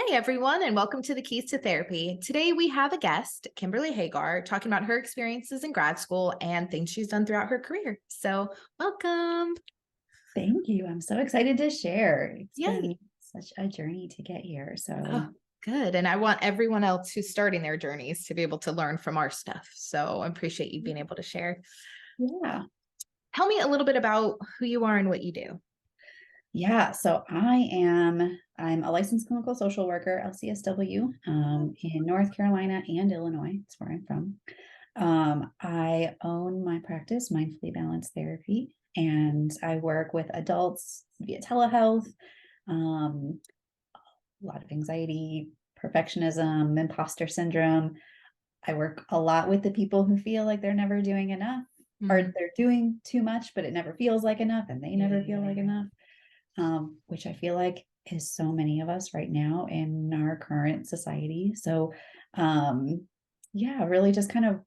Hi, everyone, and welcome to the Keys to Therapy. Today, we have a guest, Kimberleigh Hagar, talking about her experiences in grad school and things she's done throughout her career. So, welcome. Thank you. I'm so excited to share. It's Yay. been such a journey to get here. Oh, good. And I want everyone else who's starting their journeys to be able to learn from our stuff. So, I appreciate you being able to share. Yeah. Tell me a little bit about who you are and what you do. Yeah. So I'm a licensed clinical social worker, LCSW, in North Carolina and Illinois. That's where I'm from. I own my practice, Mindfully Balanced Therapy, and I work with adults via telehealth, um, a lot of anxiety, perfectionism, imposter syndrome. I work a lot with the people who feel like they're never doing enough or they're doing too much, but it never feels like enough and they never feel like enough, which I feel like is so many of us right now in our current society. So, yeah, really just kind of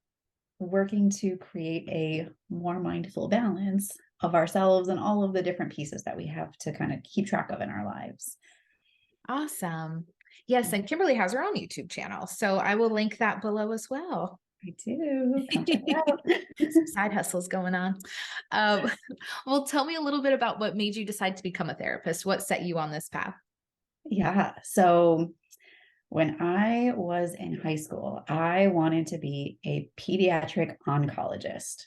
working to create a more mindful balance of ourselves and all of the different pieces that we have to kind of keep track of in our lives. Awesome. Yes, and Kimberleigh has her own YouTube channel, so I will link that below as well. I do. Come check it out. Some side hustles going on. Um, well, tell me a little bit about what made you decide to become a therapist. What set you on this path? Yeah. So when I was in high school, I wanted to be a pediatric oncologist.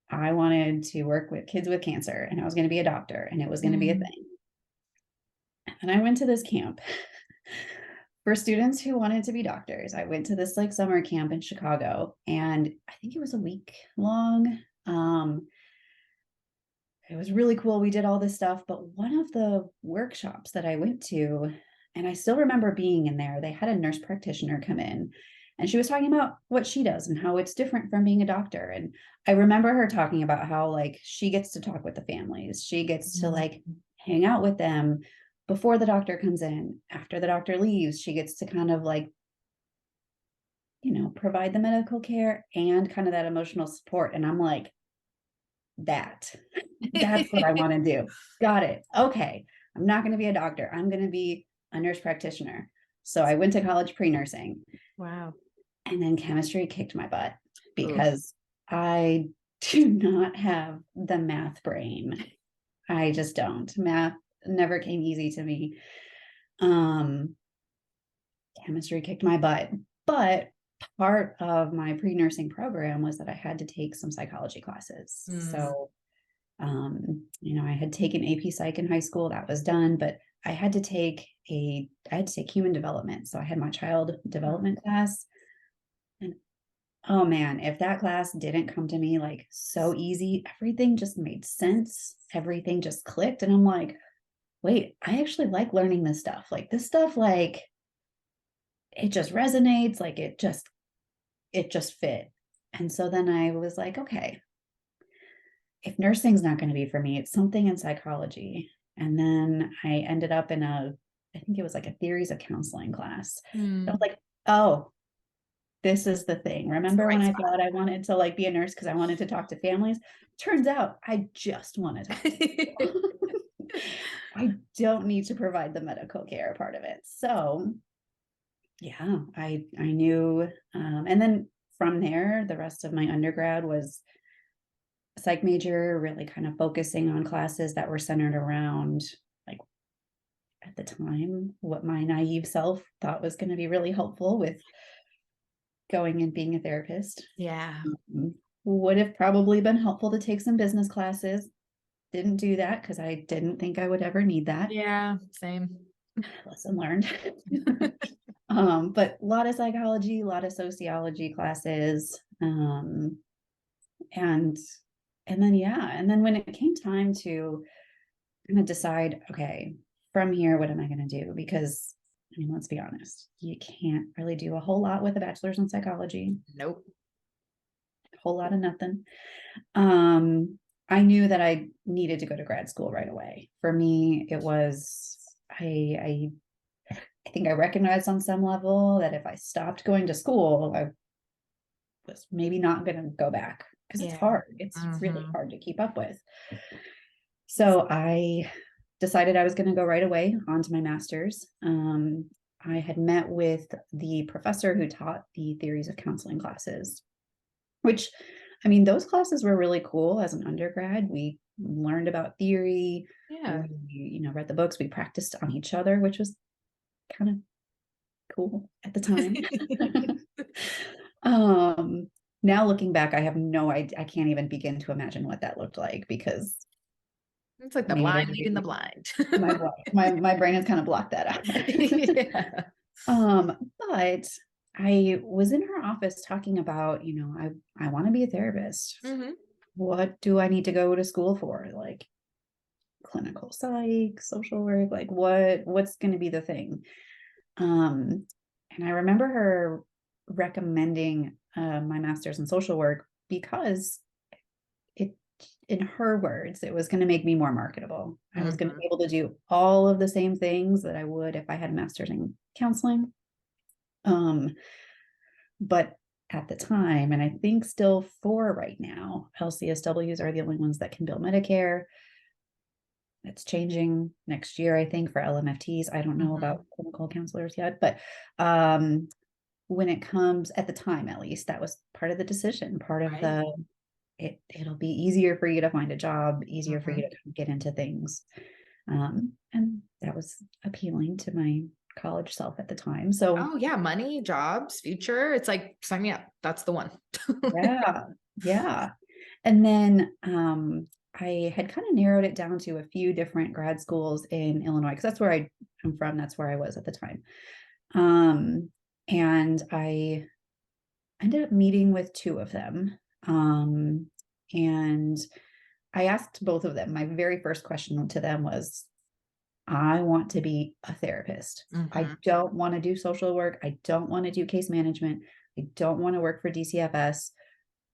I wanted to work with kids with cancer and I was going to be a doctor and it was going to be a thing. And I went to this camp for students who wanted to be doctors. I went to this like summer camp in Chicago and I think it was a week long. It was really cool. We did all this stuff, but one of the workshops that I went to, and I still remember being in there, they had a nurse practitioner come in and she was talking about what she does and how it's different from being a doctor. And I remember her talking about how like she gets to talk with the families, she gets to like hang out with them before the doctor comes in, after the doctor leaves, she gets to kind of like, provide the medical care and kind of that emotional support. And I'm like, that's what I want to do. Got it. Okay. I'm not going to be a doctor. I'm going to be a nurse practitioner. So I went to college pre-nursing. Wow. And then chemistry kicked my butt because Oof. I do not have the math brain. I just don't. Math never came easy to me. Chemistry kicked my butt. But part of my pre-nursing program was that I had to take some psychology classes. So I had taken AP Psych in high school, that was done, but I had to take human development. So I had my child development class. And oh man, if that class didn't come to me like so easy, everything just made sense. Everything just clicked. And I'm like, wait, I actually like learning this stuff. Like this stuff, like it just resonates, like it just fit. And so then I was like, okay, if nursing's not going to be for me, it's something in psychology. And then I ended up in I think it was like a theories of counseling class. I was like, oh, this is the thing. Remember when I thought I wanted to like be a nurse because I wanted to talk to families? Turns out I just want to talk to people. I don't need to provide the medical care part of it. So yeah, I knew. And then from there, the rest of my undergrad was psych major, really kind of focusing on classes that were centered around, like at the time, what my naive self thought was going to be really helpful with going and being a therapist. Yeah. Would have probably been helpful to take some business classes. Didn't do that because I didn't think I would ever need that. Yeah, same. Lesson learned. But a lot of psychology, a lot of sociology classes. And then when it came time to kind of decide, okay, from here, what am I going to do? Because I mean, let's be honest, you can't really do a whole lot with a bachelor's in psychology. Nope. A whole lot of nothing. I knew that I needed to go to grad school right away. For me, it was I think I recognized on some level that if I stopped going to school, I was maybe not going to go back because it's hard. It's really hard to keep up with. So I decided I was going to go right away onto my master's. I had met with the professor who taught the theories of counseling classes, which, I mean, those classes were really cool as an undergrad. We learned about theory, Yeah. we, read the books, we practiced on each other, which was kind of cool at the time. Now looking back, I have no idea. I can't even begin to imagine what that looked like because It's like the blind leading the maybe blind. my brain has kind of blocked that out. Yeah. But I was in her office talking about, I want to be a therapist. Hmm. What do I need to go to school for? Like clinical psych, social work, like what's going to be the thing? And I remember her recommending my master's in social work because it, in her words, it was going to make me more marketable. I was going to Hmm. be able to do all of the same things that I would if I had a master's in counseling. But at the time, and I think still for right now, LCSWs are the only ones that can bill Medicare. It's changing next year, I think, for LMFTs. I don't know Hmm. about clinical counselors yet, but when it comes at the time, at least, that was part of the decision, part of Right. it'll be easier for you to find a job, easier for you Hmm. to get into things. And that was appealing to my college self at the time. So Oh yeah, money, jobs, future. It's like, sign me up. That's the one. yeah, yeah. And then I had kind of narrowed it down to a few different grad schools in Illinois because that's where I'm from. That's where I was at the time. And I ended up meeting with two of them. And I asked both of them. My very first question to them was, I want to be a therapist. I Hmm. don't want to do social work. I don't want to do case management. I don't want to work for DCFS.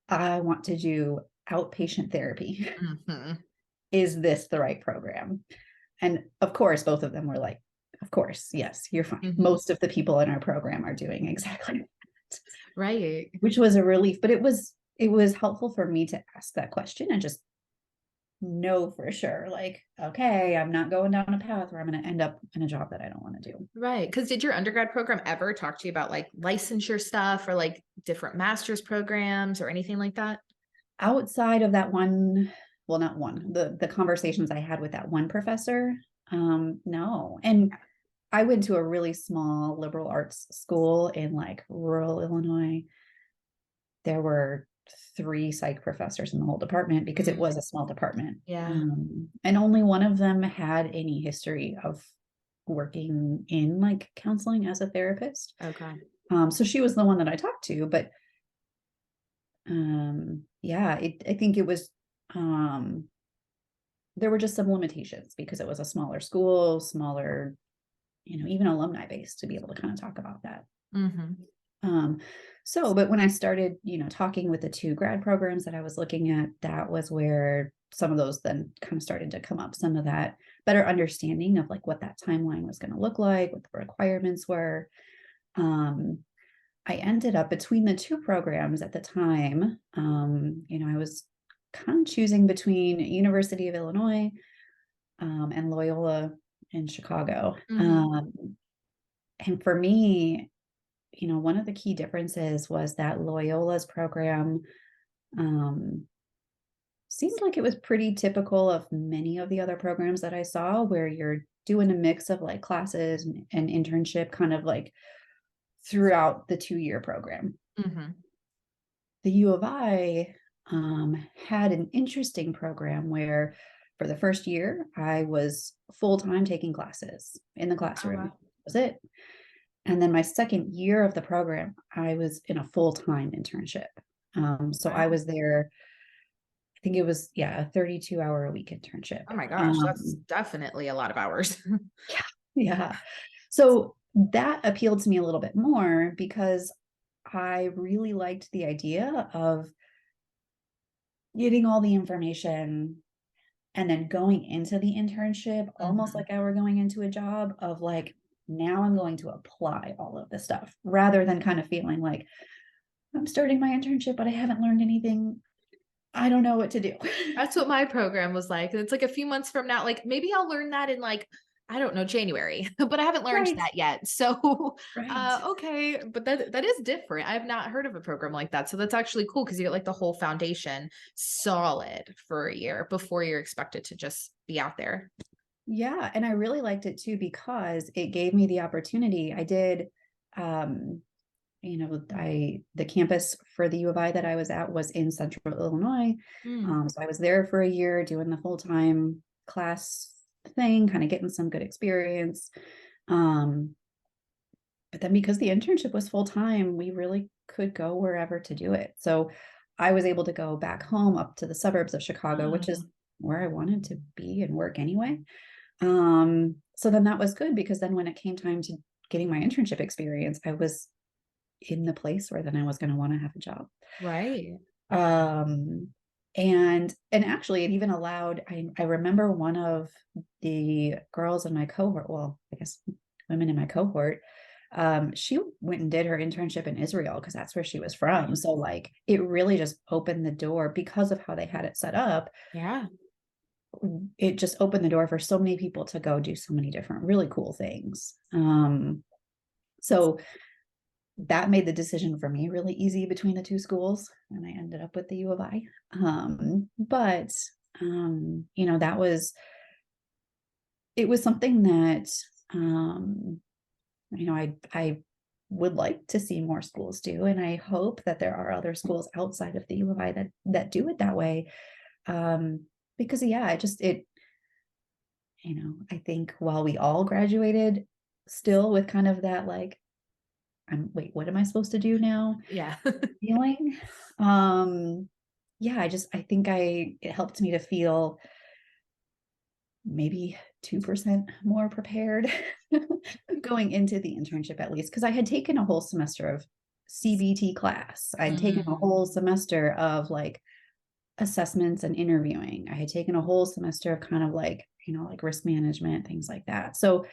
I want to do outpatient therapy. Hmm. Is this the right program? And of course, both of them were like, of course, yes, you're fine. Hmm. Most of the people in our program are doing exactly that, Right. which was a relief, but it was helpful for me to ask that question and just know for sure, like, okay, I'm not going down a path where I'm going to end up in a job that I don't want to do. Right. Because did your undergrad program ever talk to you about like licensure stuff or like different master's programs or anything like that? Outside of that one, well, not one, the conversations I had with that one professor, no. And I went to a really small liberal arts school in like rural Illinois. There were three psych professors in the whole department because it Mm, was a small department. yeah. And only one of them had any history of working in like counseling as a therapist. Okay. So she was the one that I talked to, but yeah, I think it was, there were just some limitations because it was a smaller school, smaller, even alumni base to be able to kind of talk about that. Hmm. Um, but when I started, talking with the two grad programs that I was looking at, that was where some of those then kind of started to come up, some of that better understanding of like what that timeline was going to look like, what the requirements were. Um, I ended up between the two programs at the time. I was kind of choosing between University of Illinois and Loyola in Chicago. Hmm. And for me, one of the key differences was that Loyola's program um, seemed like it was pretty typical of many of the other programs that I saw, where you're doing a mix of like classes and internship kind of like throughout the 2-year program. Hmm. The U of I had an interesting program where for the first year, I was full-time taking classes in the Oh, classroom. wow. That was it. And then my second year of the program, I was in a full-time internship. So I Wow. was there, I think it was, yeah, a 32-hour a week internship. Oh my gosh, that's definitely a lot of hours. Yeah, yeah. So that appealed to me a little bit more because I really liked the idea of getting all the information and then going into the internship almost Hmm. like I were going into a job of like, now I'm going to apply all of this stuff rather than kind of feeling like I'm starting my internship, but I haven't learned anything. I don't know what to do. That's what my program was like. It's like a few months from now, like maybe I'll learn that in like I don't know, January, but I haven't learned Right. that yet. So, Right. okay, but that is different. I have not heard of a program like that. So that's actually cool because you get like the whole foundation solid for a year before you're expected to just be out there. Yeah, and I really liked it too because it gave me the opportunity. I did, um, the campus for the U of I that I was at was in Central Illinois. Mm, So I was there for a year doing the full-time class thing, kind of getting some good experience. Um, but then because the internship was full-time, we really could go wherever to do it. So I was able to go back home up to the suburbs of Chicago, which is mm, where I wanted to be and work anyway. So then that was good because then when it came time to getting my internship experience, I was in the place where then I was going to want to have a job. right. Um, and actually it even allowed, I remember one of the girls in my cohort, well, I guess women in my cohort, she went and did her internship in Israel because that's where she was from. So like it really just opened the door because of how they had it set up. Yeah. It just opened the door for so many people to go do so many different really cool things. So that made the decision for me really easy between the two schools, and I ended up with the U of I. But that was it was something that I would like to see more schools do, and I hope that there are other schools outside of the U of I that do it that way. Because yeah, I think while we all graduated still with kind of that like, wait, what am I supposed to do now Yeah. feeling? Yeah, I think it helped me to feel maybe 2% more prepared going into the internship, at least because I had taken a whole semester of CBT class. I'd taken a Mm, whole semester of like assessments and interviewing. I had taken a whole semester of kind of like, like risk management, things like that. So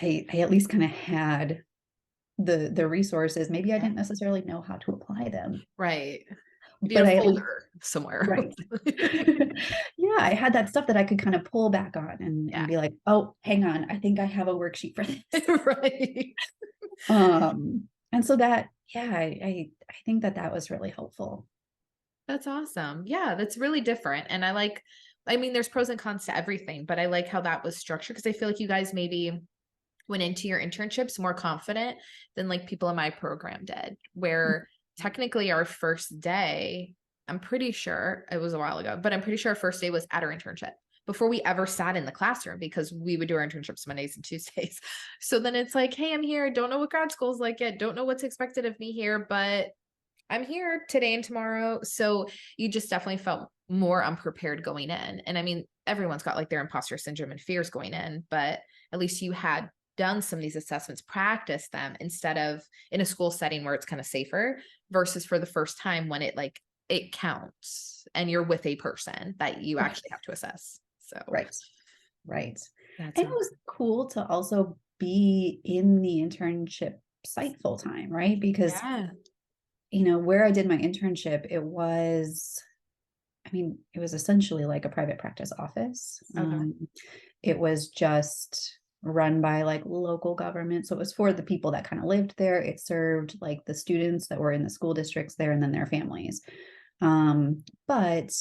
I at least kind of had the resources. Maybe I yeah. didn't necessarily know how to apply them, Right. Need but a I at least folder somewhere. right. Yeah, I had that stuff that I could kind of pull back on and Yeah. be like, oh, hang on, I think I have a worksheet for this. Right. And so that, yeah, I think that was really helpful. That's awesome. Yeah, that's really different. And I mean, there's pros and cons to everything, but I like how that was structured because I feel like you guys maybe went into your internships more confident than like people in my program did, where technically our first day, I'm pretty sure it was a while ago, but I'm pretty sure our first day was at our internship before we ever sat in the classroom because we would do our internships Mondays and Tuesdays. So then it's like, hey, I'm here. Don't know what grad school's like yet. Don't know what's expected of me here, but I'm here today and tomorrow. So you just definitely felt more unprepared going in. And I mean, everyone's got like their imposter syndrome and fears going in, but at least you had done some of these assessments, practice them instead of in a school setting where it's kind of safer versus for the first time when it counts and you're with a person that you Right, actually have to assess. So right, right. that's And it was cool to also be in the internship site full time, right? Because yeah. where I did my internship, it was essentially like a private practice office. Okay. It was just run by like local government. So it was for the people that kind of lived there. It served like the students that were in the school districts there and then their families. But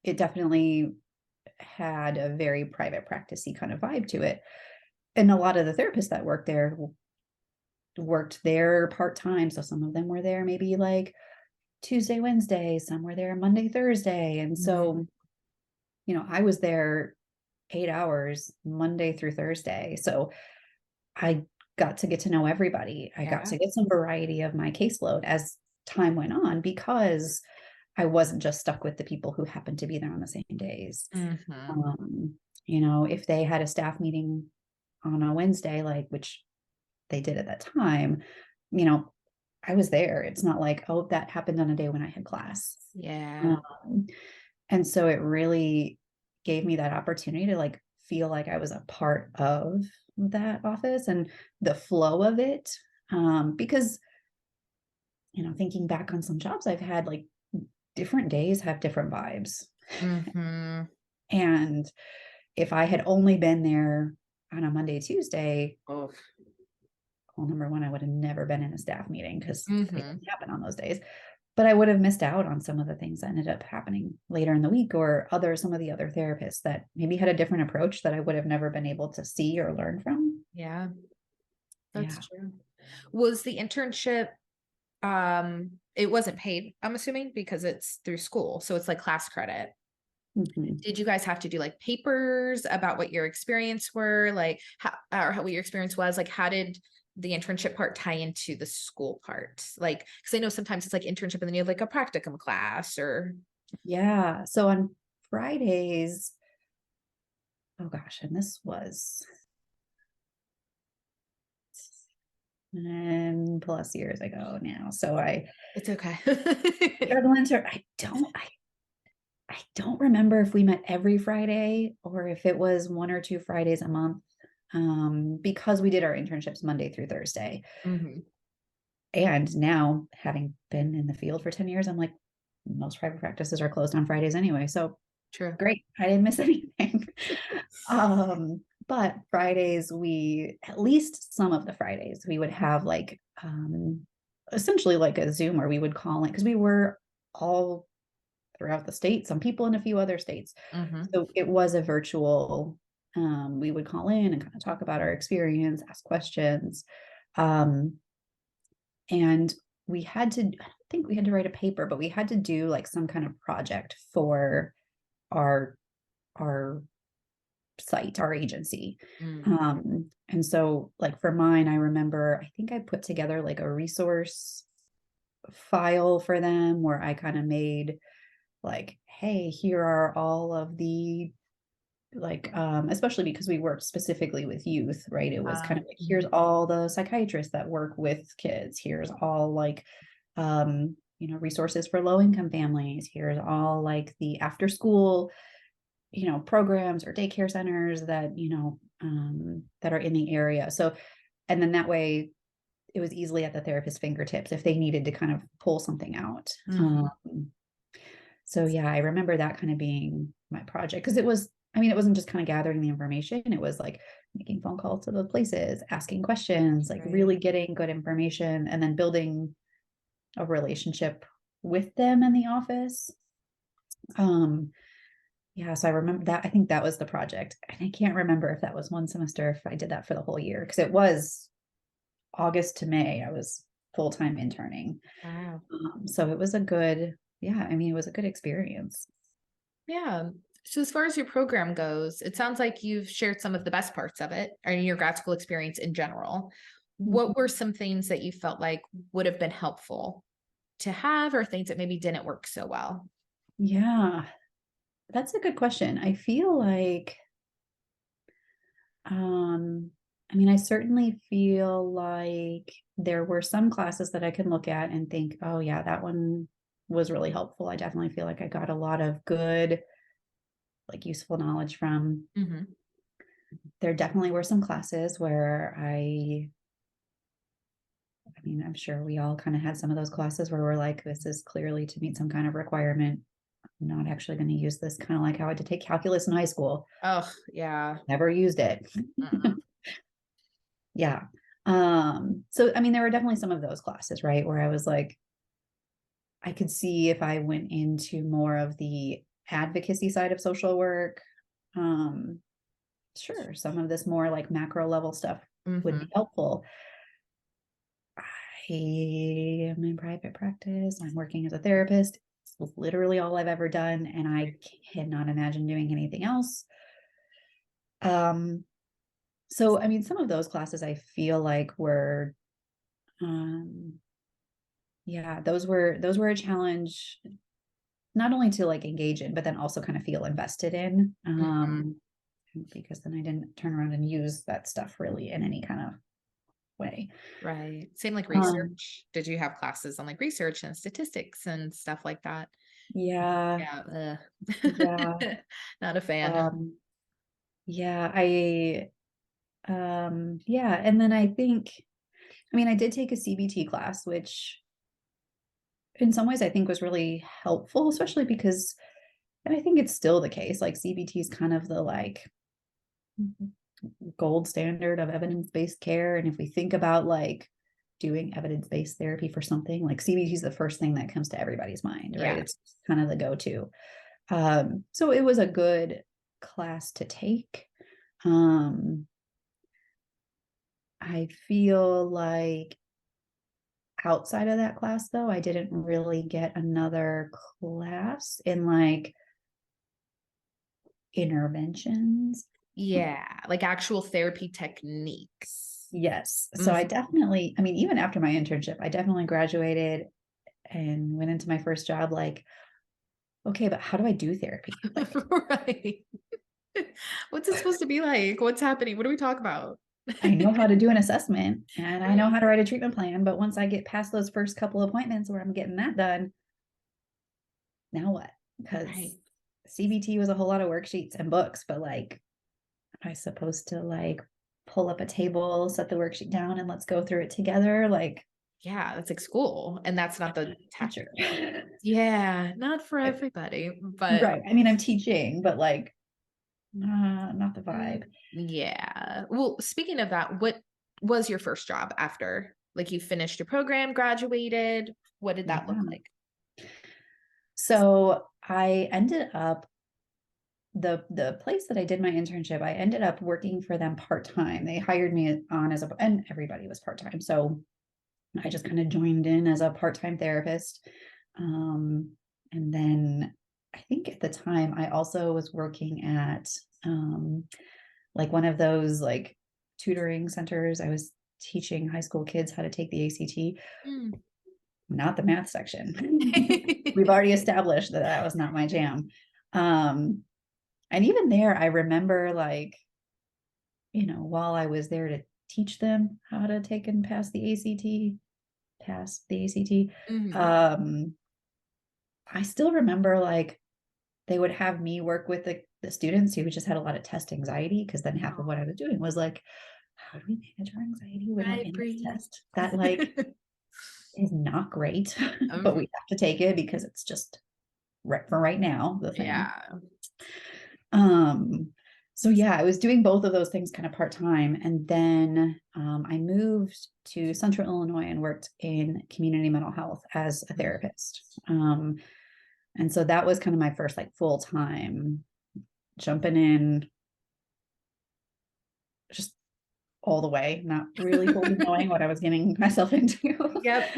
it definitely had a very private practicey kind of vibe to it. And a lot of the therapists that worked there part-time. So some of them were there maybe like Tuesday, Wednesday, some were there Monday, Thursday. And Mhm. so, I was there 8 hours Monday through Thursday. So I got to get to know everybody. I got Yeah. to get some variety of my caseload as time went on because I wasn't just stuck with the people who happened to be there on the same days. Hmm. If they had a staff meeting on a Wednesday, like which they did at that time, you know, I was there. It's not like, oh, that happened on a day when I had class. Yeah. Um, and so it really gave me that opportunity to like feel like I was a part of that office and the flow of it. Because, thinking back on some jobs I've had, like different days have different vibes. Hmm. And if I had only been there on a Monday, Tuesday, Oh. well, number one, I would have never been in a staff meeting because it Mm-hmm. didn't happen on those days. But I would have missed out on some of the things that ended up happening later in the week, or some of the other therapists that maybe had a different approach that I would have never been able to see or learn from. Yeah, that's Yeah. true. Was the internship, it wasn't paid, I'm assuming, because it's through school, so it's like class credit. Mm-hmm. Did you guys have to do like papers about what your experience were, like how, or how what your experience was? Like, how did the internship part tie into the school part? Like, because I know sometimes it's like internship and then you have like a practicum class or. Yeah. So on Fridays, oh gosh, and this was 10+ years ago now. So It's okay. I don't remember if we met every Friday or if it was 1 or 2 Fridays a month. Because we did our internships Monday through Thursday. Mm-hmm. And now, having been in the field for 10 years, I'm like, most private practices are closed on Fridays anyway. So True. great. I didn't miss anything. But Fridays, at least some of the Fridays, we would have like essentially like a Zoom where we would call it, because we were all throughout the state, some people in a few other states. Mm-hmm. So it was a virtual, we would call in and kind of talk about our experience, ask questions. And we had to, I don't think we had to write a paper, but we had to do like some kind of project for our our site, our agency. Mm. And so like for mine, I remember, I think I put together like a resource file for them where I kind of made like, hey, here are all of the like especially because we worked specifically with youth, right? It was kind of like, here's all the psychiatrists that work with kids, here's all like resources for low income families, here's all like the after school programs or daycare centers that that are in the area. So, and then that way it was easily at the therapist's fingertips if they needed to kind of pull something out. Mm-hmm. So yeah, I remember that kind of being my project, because it wasn't just kind of gathering the information. It was like making phone calls to the places, asking questions, like Right. really getting good information, and then building a relationship with them in the office. Yeah, so I remember that. I think that was the project. And I can't remember if that was one semester, if I did that for the whole year, because it was August to May. I was full-time interning. Wow. So it was a good, yeah, I mean, it was a good experience. Yeah. So as far as your program goes, it sounds like you've shared some of the best parts of it or your grad school experience in general. What were some things that you felt like would have been helpful to have, or things that maybe didn't work so well? Yeah, that's a good question. I feel like, um, I mean, I certainly feel like there were some classes that I can look at and think, oh yeah, that one was really helpful. I definitely feel like I got a lot of good, like useful knowledge from. Mm-hmm. There definitely were some classes where I mean, I'm sure we all kind of had some of those classes where we're like, this is clearly to meet some kind of requirement. I'm not actually going to use this, kind of like how I had to take calculus in high school. Oh, yeah. Never used it. Mm-mm. Yeah. So I mean, there were definitely some of those classes, right, where I was like, I could see if I went into more of the advocacy side of social work. Um, sure, some of this more like macro level stuff would Mm-hmm. be helpful. I am in private practice. I'm working as a therapist. It's literally all I've ever done, and I cannot imagine doing anything else. So I mean, some of those classes I feel like were, yeah, those were a challenge, not only to like engage in, but then also kind of feel invested in. Mm-hmm. Because then I didn't turn around and use that stuff really in any kind of way. Right. Same like Um, research. Did you have classes on like research and statistics and stuff like that? yeah, Yeah. yeah, Not a fan. um, yeah, yeah, and then I think, I mean, I did take a CBT class, which in some ways I think was really helpful, especially because, and I think it's still the case, like CBT is kind of the like gold standard of evidence-based care. And if we think about like doing evidence-based therapy for something, like CBT is the first thing that comes to everybody's mind, right? Yeah. It's kind of the go-to. So it was a good class to take. I feel like outside of that class, though, I didn't really get another class in like interventions. Yeah. Like actual therapy techniques. Yes. So I Mhm. definitely, I mean, even after my internship, I definitely graduated and went into my first job like, okay, but how do I do therapy? Like, Right. What's it supposed to be like? What's happening? What do we talk about? I know how to do an assessment and I know how to write a treatment plan, but once I get past those first couple appointments where I'm getting that done, now what? Because Right. CBT was a whole lot of worksheets and books, but like, am I supposed to like pull up a table, set the worksheet down, and let's go through it together? Like, Yeah, that's like school. And that's not the teacher. yeah, not for everybody, but Right. I mean, I'm teaching, but like, not the mm, vibe. yeah. Well, speaking of that, what was your first job after like you finished your program, graduated? What did that look Yeah. like? So I ended up the place that I did my internship, I ended up working for them part-time. They hired me on as a, and everybody was part-time. So I just kind of joined in as a part-time therapist. Um, and then I think at the time I also was working at like one of those like tutoring centers. I was teaching high school kids how to take the ACT, Mm. not the math section. We've already established that that was not my jam. Um, and even there, I remember like, while I was there to teach them how to take and pass the ACT, Mhm. I still remember like they would have me work with the students who just had a lot of test anxiety, because then half of what I was doing was like, how do we manage our anxiety when we're Right, in this breathe. test? That like is not great, but we Um, have to take it because it's just right for right now, the thing. yeah. Um, so yeah, I was doing both of those things kind of part-time. And then I moved to Central Illinois and worked in community mental health as a Mhm. therapist. And so that was kind of my first like full-time jumping in just all the way, not really fully knowing what I was getting myself into. Yep.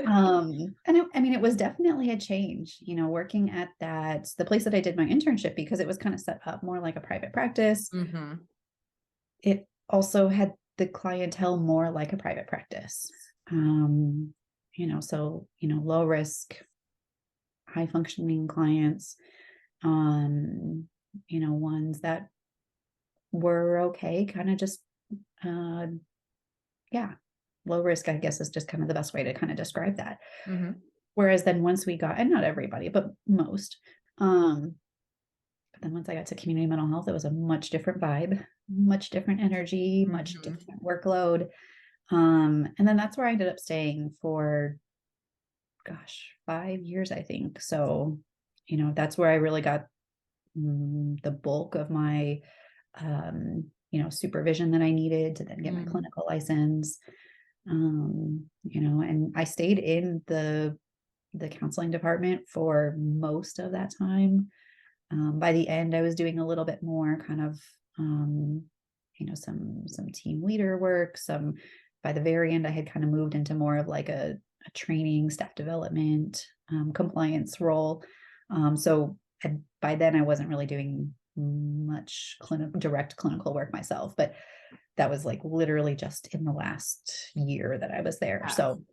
I mean, it was definitely a change, working at the place that I did my internship, because it was kind of set up more like a private practice. Mhm. It also had the clientele more like a private practice. Low risk, high functioning clients, ones that were okay, kind of just, uh, yeah, low risk, I guess is just kind of the best way to kind of describe that. Mhm. Whereas then once we got, and not everybody, but most, um, but then once I got to community mental health, it was a much different vibe, much different energy, much Mhm. different workload. And then that's where I ended up staying for, gosh, 5 years, I think. So, that's where I really got the bulk of my, supervision that I needed to then get my Mm. clinical license. And I stayed in the counseling department for most of that time. By the end, I was doing a little bit more kind of, some team leader work. By the very end, I had kind of moved into more of like a training, staff development, compliance role. So by then, I wasn't really doing much direct clinical work myself, but that was like literally just in the last year that I was there. Yeah. So,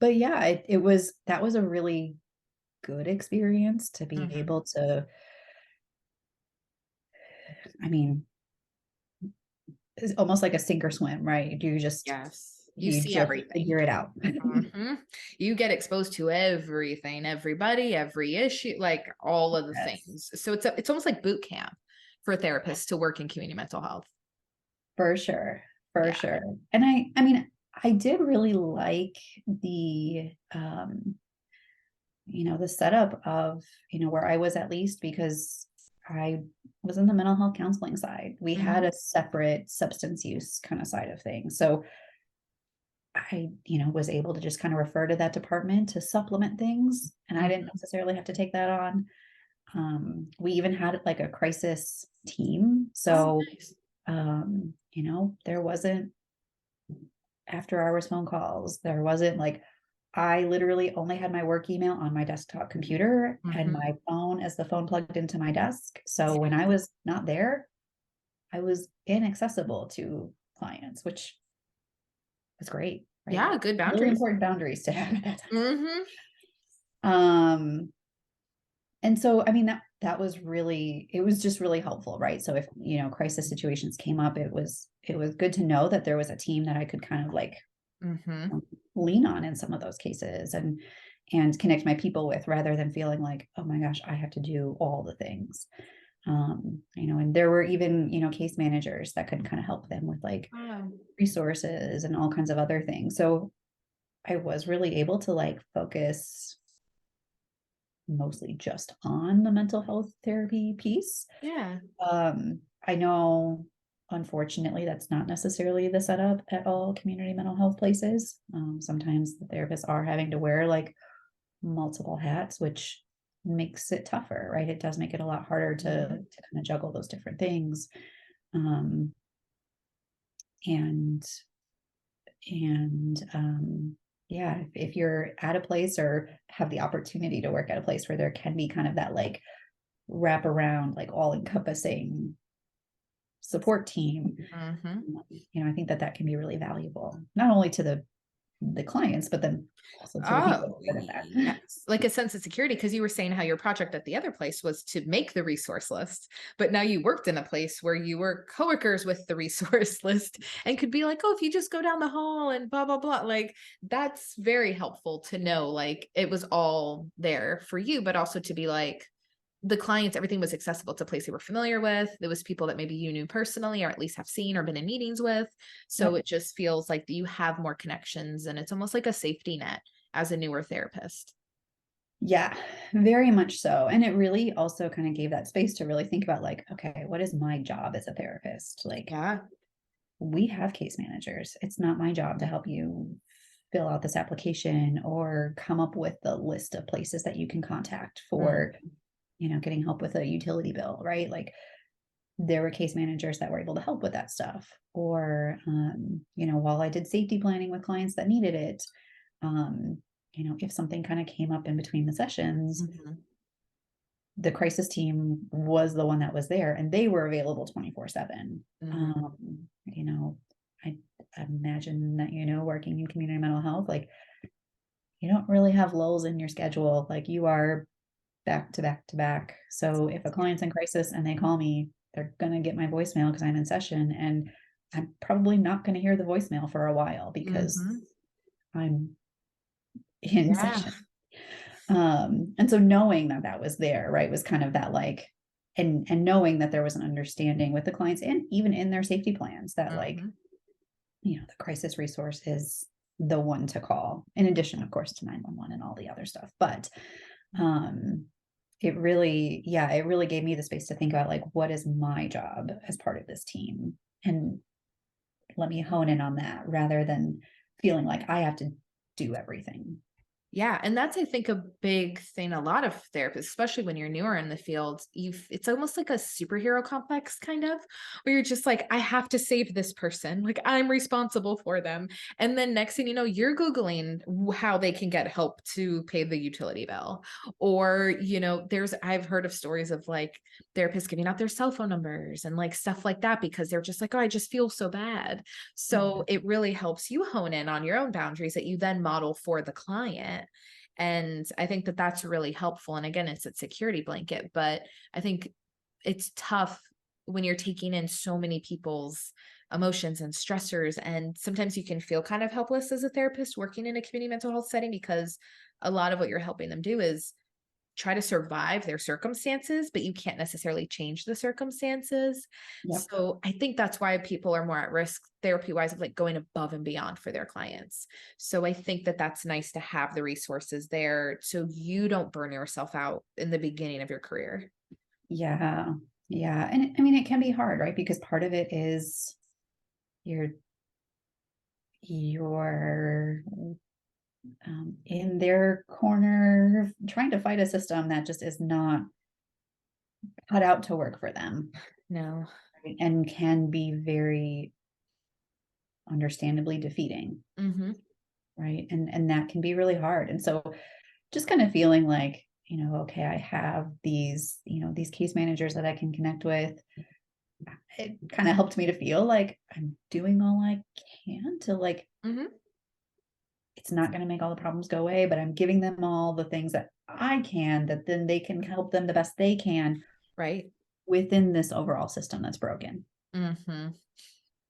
but yeah, that was a really good experience to be Mhm. able to, I mean, it's almost like a sink or swim, right? Yes. You You see just everything. figure it out. Mhm. You get exposed to everything, everybody, every issue, like all of the Yes, things. So it's almost like boot camp for therapists to work in community mental health. for sure. For Yeah. sure. And I mean, I did really like the setup of, where I was, at least because I was in the mental health counseling side. We had Mhm. a separate substance use kind of side of things. So I, was able to just kind of refer to that department to supplement things. And I didn't Mhm. necessarily have to take that on. We even had like a crisis team. Oh, So, nice. there wasn't after hours phone calls. There wasn't like, I literally only had my work email on my desktop computer and Mhm. my phone as the phone plugged into my desk. So when Yeah. I was not there, I was inaccessible to clients, which was great, right? Yeah, good Really boundaries. important boundaries to have at that Mhm. time. And so, I mean, that was really, it was just really helpful, right? So if, crisis situations came up, it was good to know that there was a team that I could kind of like Mhm. lean on in some of those cases and connect my people with rather than feeling like, oh my gosh, I have to do all the things. And there were even, case managers that could kind of help them with like Wow. resources and all kinds of other things. So I was really able to like focus mostly just on the mental health therapy piece. Yeah. I know, unfortunately, that's not necessarily the setup at all community mental health places. Sometimes the therapists are having to wear like multiple hats, which makes it tougher, right? It does make it a lot harder to Mhm. kind of juggle those different things. Um, and and yeah, if you're at a place or have the opportunity to work at a place where there can be kind of that like wrap around, like all encompassing support team, Mhm. I think that can be really valuable, not only to the clients, but then also to the Oh, people that are in that. yes. Like a sense of security, because you were saying how your project at the other place was to make the resource list, but now you worked in a place where you were coworkers with the resource list and could be like, oh, if you just go down the hall and blah, blah, blah. Like that's very helpful to know, like it was all there for you, but also to be like, the clients, everything was accessible to a place they were familiar with. There was people that maybe you knew personally, or at least have seen or been in meetings with. So Yep. it just feels like you have more connections and it's almost like a safety net as a newer therapist. Yeah, very much so. And it really also kind of gave that space to really think about like, okay, what is my job as a therapist? Like, Yeah. we have case managers. It's not my job to help you fill out this application or come up with the list of places that you can contact Mm. for, getting help with a utility bill, right? Like there were case managers that were able to help with that stuff. Or, while I did safety planning with clients that needed it, um, if something kind of came up in between the sessions, Mhm. the crisis team was the one that was there and they were available 24/7. Mhm. I imagine that, working in community mental health, like you don't really have lulls in your schedule. Like you are back to back to back. So if a Yeah. client's in crisis and they call me, they're going to get my voicemail because I'm in session and I'm probably not going to hear the voicemail for a while because Mhm. I'm in Yeah. session. And so knowing that that was there, right, was kind of that like, and knowing that there was an understanding with the clients and even in their safety plans that like, Mhm. the crisis resource is the one to call, in addition, of course, to 911 and all the other stuff. But um, it really gave me the space to think about like, what is my job as part of this team? And let me hone in on that rather than feeling like I have to do everything. Yeah, and that's I think a big thing a lot of therapists, especially when you're newer in the field, it's almost like a superhero complex kind of where you're just like I have to save this person, like I'm responsible for them. And then next thing you know, you're googling how they can get help to pay the utility bill. Or, there's I've heard of stories of like therapists giving out their cell phone numbers and like stuff like that because they're just like, "Oh, I just feel so bad." So Mhm. it really helps you hone in on your own boundaries that you then model for the client. And I think that that's really helpful. And again, it's a security blanket, but I think it's tough when you're taking in so many people's emotions and stressors. And sometimes you can feel kind of helpless as a therapist working in a community mental health setting because a lot of what you're helping them do is try to survive their circumstances, but you can't necessarily change the circumstances. Yep. So I think that's why people are more at risk therapy wise of like going above and beyond for their clients. So I think that that's nice to have the resources there so you don't burn yourself out in the beginning of your career. Yeah. Yeah. And I mean, it can be hard, right? Because part of it is you're you're in their corner trying to fight a system that just is not cut out to work for them, No. right? And can be very understandably defeating, Hmm. right? And that can be really hard. And so just kind of feeling like, okay, I have these, these case managers that I can connect with. It kind of helped me to feel like I'm doing all I can to like, Hmm. it's not going to make all the problems go away, but I'm giving them all the things that I can, that then they can help them the best they can Right. within this overall system that's broken. Hmm.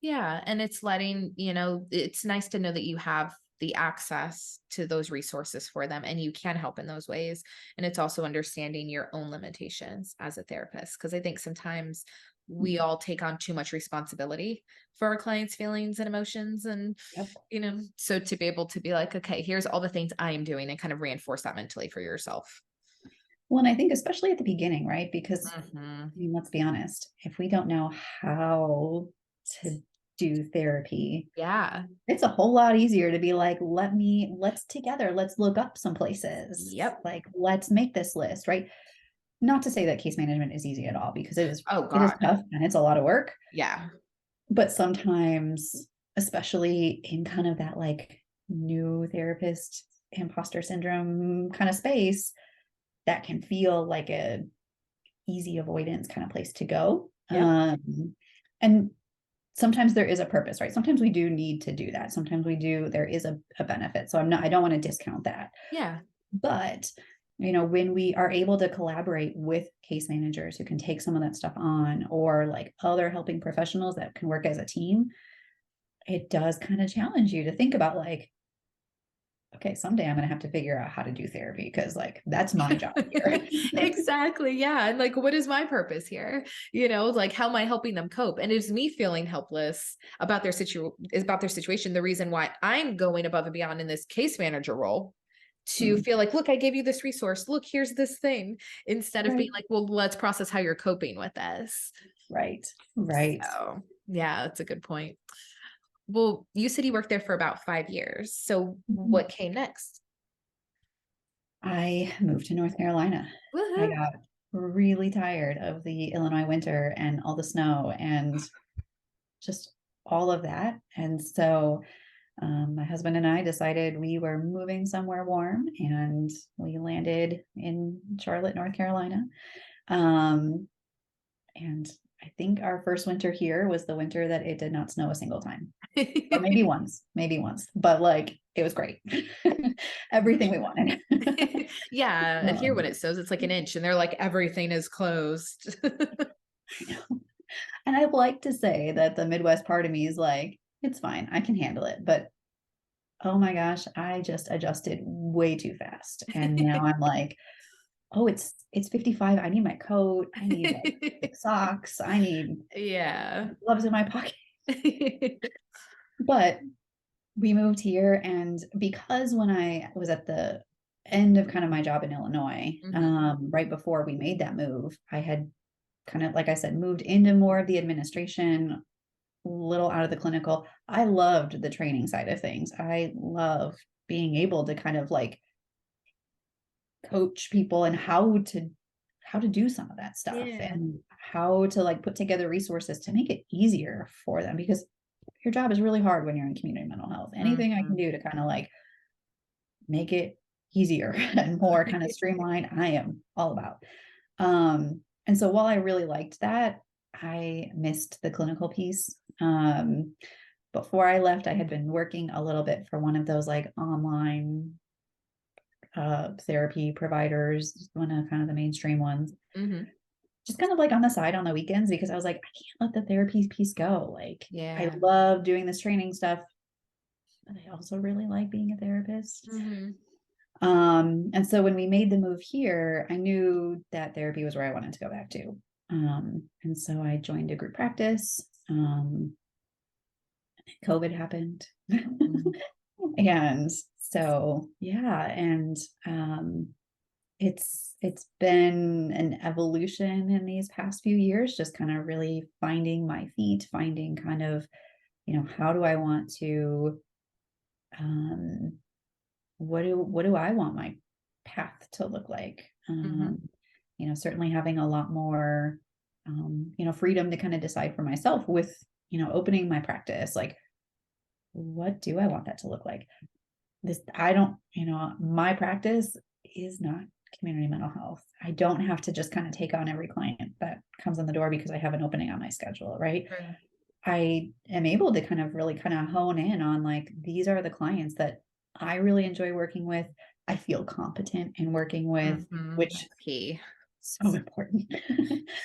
Yeah. And it's letting, it's nice to know that you have the access to those resources for them and you can help in those ways. And it's also understanding your own limitations as a therapist. Cause I think sometimes we all take on too much responsibility for our clients' feelings and emotions. And, Yep. so to be able to be like, okay, here's all the things I am doing and kind of reinforce that mentally for yourself. Well, and I think especially at the beginning, right? Because Hmm. I mean, let's be honest, if we don't know how to do therapy, Yeah. it's a whole lot easier to be like, let's look up some places. Yep. Like, let's make this list, right? Not to say that case management is easy at all, because Oh it is God. tough and it's a lot of work. Yeah. But sometimes, especially in kind of that like new therapist imposter syndrome kind of space, that can feel like a easy avoidance kind of place to go. Yep. And sometimes there is a purpose, right? Sometimes we do need to do that. Sometimes there is a benefit. So I don't want to discount that. Yeah. But, when we are able to collaborate with case managers who can take some of that stuff on, or like other helping professionals that can work as a team, it does kind of challenge you to think about like, okay, someday I'm going to have to figure out how to do therapy because like that's my job here. Exactly. Yeah. And like, what is my purpose here? Like how am I helping them cope? And it's me feeling helpless about their situation. The reason why I'm going above and beyond in this case manager role to Mm, feel like, look, I gave you this resource. Look, here's this thing, instead of being right. like, well, let's process how you're coping with this. Right. Right. So yeah, that's a good point. Well, you said you worked there for about 5 years. So Mhm. what came next? I moved to North Carolina. I Woohoo. got really tired of the Illinois winter and all the snow and just all of that. And so my husband and I decided we were moving somewhere warm, and we landed in Charlotte, North Carolina. Um, and I think our first winter here was the winter that it did not snow a single time, or maybe once, but like it was great. Everything we wanted. Yeah, and here when um, it snows, it's like an inch, and they're like, everything is closed. I know. And I'd like to say that the Midwest part of me is like, it's fine, I can handle it. But oh my gosh, I just adjusted way too fast. And now I'm like, oh, it's 55. I need my coat. I need like thick socks. I need Yeah. gloves in my pocket. But we moved here, and because when I was at the end of kind of my job in Illinois, Mhm. right before we made that move, I had kind of, like I said, moved into more of the administration, little out of the clinical. I loved the training side of things. I love being able to kind of like coach people and how to do some of that stuff, Yeah. and how to like put together resources to make it easier for them, because your job is really hard when you're in community mental health. Anything I can Mhm. do to kind of like make it easier and more kind of streamlined, I am all about. And so while I really liked that, I missed the clinical piece. Before I left, I had been working a little bit for one of those like online therapy providers, one of kind of the mainstream ones, Mhm. just kind of like on the side on the weekends, because I was like, I can't let the therapy piece go. Like, I Yeah. love doing this training stuff, but I also really like being a therapist. Mhm. And so when we made the move here, I knew that therapy was where I wanted to go back to. And so I joined a group practice. COVID happened. Mhm. And so, yeah. And it's been an evolution in these past few years, just kind of really finding my feet, finding kind of, how do I want to, um, what do I want my path to look like? Mhm. Certainly having a lot more, freedom to kind of decide for myself with, opening my practice, like, what do I want that to look like? I don't, my practice is not community mental health. I don't have to just kind of take on every client that comes in the door because I have an opening on my schedule, right? Right. I am able to kind of really kind of hone in on, like, these are the clients that I really enjoy working with. I feel competent in working with, Mhm. which That's key. so important.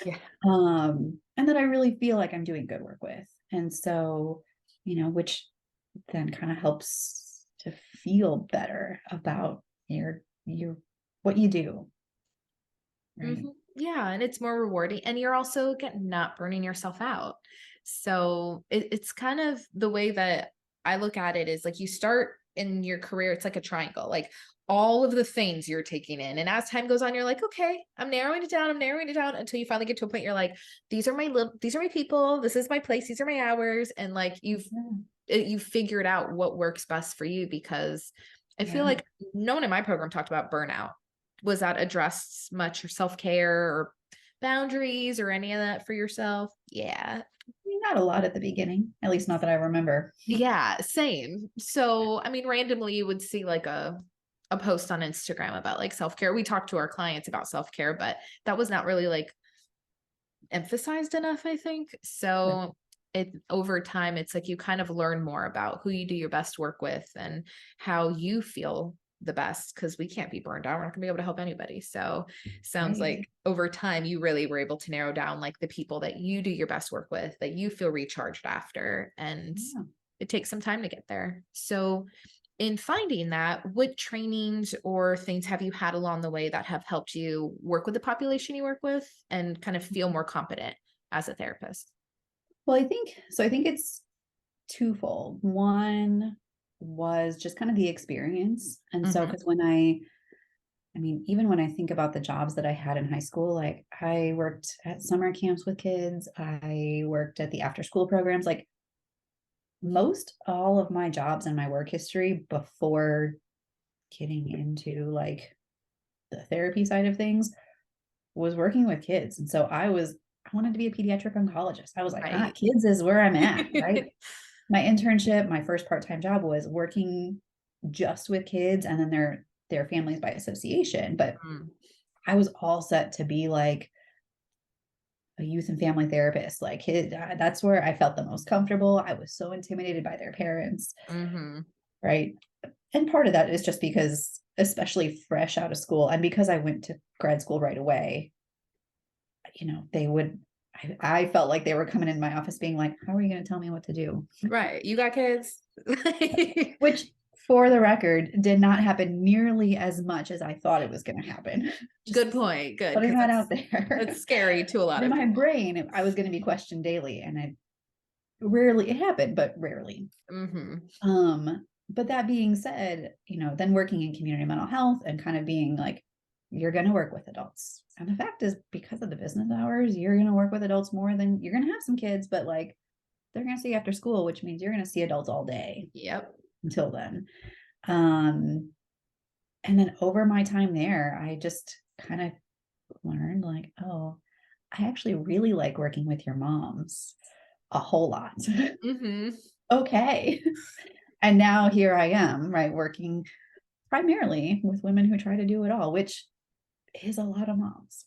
Yeah. And that I really feel like I'm doing good work with. And so, which then kind of helps to feel better about your what you do, right? Yeah, and it's more rewarding, and you're also not burning yourself out. So it's kind of the way that I look at it is like you start in your career, it's like a triangle, like all of the things you're taking in. And as time goes on, you're like, okay, I'm narrowing it down until you finally get to a point you're like, these are my people, this is my place, these are my hours. And like Yeah. you figured out what works best for you because I feel Yeah. like no one in my program talked about burnout. Was that addressed much or self-care or boundaries or any of that for yourself? Yeah. Not a lot at the beginning, at least not that I remember. Yeah, same. So, I mean, randomly you would see like a post on Instagram about like self-care. We talked to our clients about self-care, but that was not really like emphasized enough, I think. Yeah. So it over time, it's like you kind of learn more about who you do your best work with and how you feel the best because we can't be burned out. We're not gonna be able to help anybody. So sounds Right. like over time you really were able to narrow down like the people that you do your best work with, that you feel recharged after. And Yeah. it takes some time to get there. So in finding that, what trainings or things have you had along the way that have helped you work with the population you work with and kind of feel more competent as a therapist? Well, I think it's twofold. One was just kind of the experience. And so, Mhm. because I mean, even when I think about the jobs that I had in high school, like, I worked at summer camps with kids, I worked at the after school programs, like, most all of my jobs and my work history before getting into, like, the therapy side of things was working with kids. And so I wanted to be a pediatric oncologist. I was like, Right. kids is where I'm at, right? My internship, my first part-time job was working just with kids and then their families by association. But Mm, I was all set to be like a youth and family therapist. Like, that's where I felt the most comfortable. I was so intimidated by their parents, mhm. right? And part of that is just because, especially fresh out of school, and because I went to grad school right away, they would, I felt like they were coming in my office being like, how are you going to tell me what to do? Right. You got kids? Which, for the record, did not happen nearly as much as I thought it was going to happen. Just Good point. Good. putting Because that out that's there. scary to a lot In of my people. brain, I was going to be questioned daily, and it happened, but rarely. Hmm. But that being said, then working in community mental health and kind of being like, you're going to work with adults. And the fact is, because of the business hours, you're going to work with adults more than you're going to have some kids, but like, they're going to see you after school, which means you're going to see adults all day Yep. until then. Um, and then over my time there, I just kind of learned, like, oh, I actually really like working with your moms a whole lot. Hmm. Okay. And now here I am, right, working primarily with women who try to do it all, which is a lot of moms.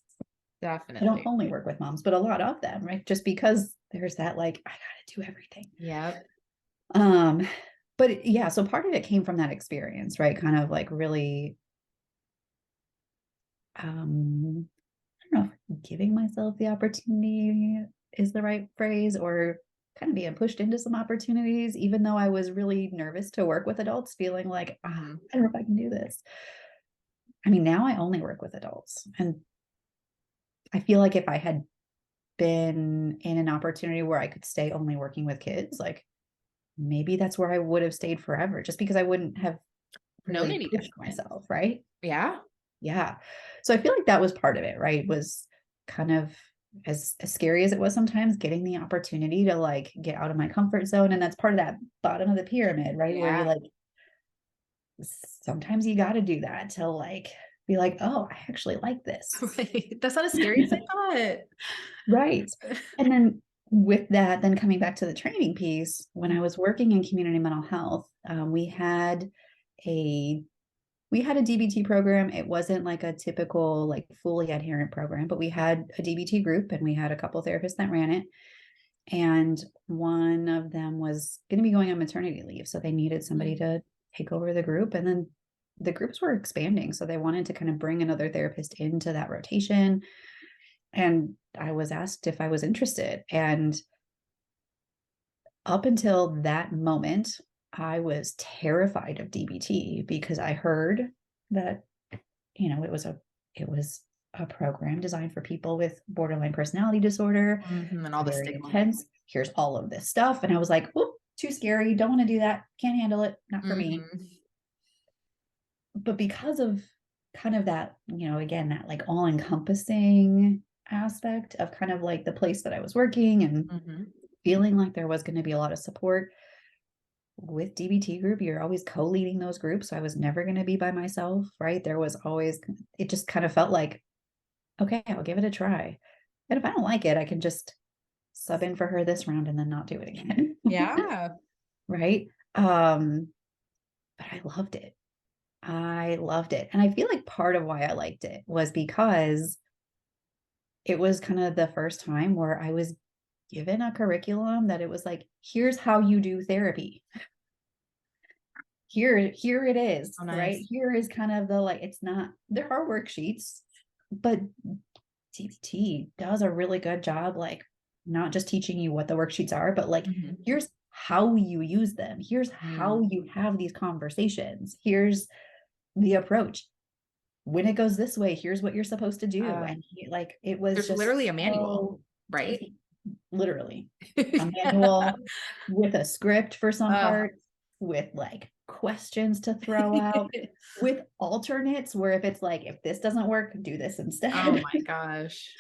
I don't Definitely. only work with moms, but a lot of them, right? Just because there's that, like, I gotta do everything. Yep. Um, but yeah, so part of it came from that experience, right? Kind of like really, I don't know if giving myself the opportunity is the right phrase, or kind of being pushed into some opportunities, even though I was really nervous to work with adults, feeling like, Hmm. I don't know if I can do this. I mean, now I only work with adults. And I feel like if I had been in an opportunity where I could stay only working with kids, like, maybe that's where I would have stayed forever, just because I wouldn't have Known really any pushed different. myself, right? Yeah. Yeah. So I feel like that was part of it, right? Was kind of as scary as it was sometimes, getting the opportunity to like get out of my comfort zone. And that's part of that bottom of the pyramid, right? Where you Yeah. like, sometimes you got to do that to like be like, oh, I actually like this. Right. That's not as scary as I Right. thought. And then with that, then coming back to the training piece, when I was working in community mental health, a we had a DBT program. It wasn't like a typical, like fully adherent program, but we had a DBT group and we had a couple therapists that ran it. And one of them was going to be going on maternity leave. So they needed somebody to take over the group. And then the groups were expanding. So they wanted to kind of bring another therapist into that rotation. And I was asked if I was interested. And up until that moment, I was terrified of DBT because I heard that, it was a program designed for people with borderline personality disorder, And all the very stigma. intense. Here's all of this stuff. And I was like, whoop, too scary. Don't want to do that. Can't handle it. Not for me. But because of kind of that, again, that like all encompassing aspect of kind of like the place that I was working and feeling like there was going to be a lot of support with DBT group, you're always co-leading those groups. So I was never going to be by myself, right? There was always, it just kind of felt like, okay, I'll give it a try. And if I don't like it, I can just sub in for her this round and then not do it again. Yeah. Right. But I loved it. I loved it. And I feel like part of why I liked it was because it was kind of the first time where I was given a curriculum that it was like, here's how you do therapy. Here it is, Oh, right? nice. Here is kind of the like, it's not, there are worksheets, but DBT does a really good job, like not just teaching you what the worksheets are, but like, here's how you use them. Here's how you have these conversations. Here's the approach. When it goes this way, here's what you're supposed to do. And like, it was There's just literally a manual, so, right? literally a Yeah. manual with a script for some parts, with like questions to throw out, with alternates where if it's like, if this doesn't work, do this Oh instead. my gosh.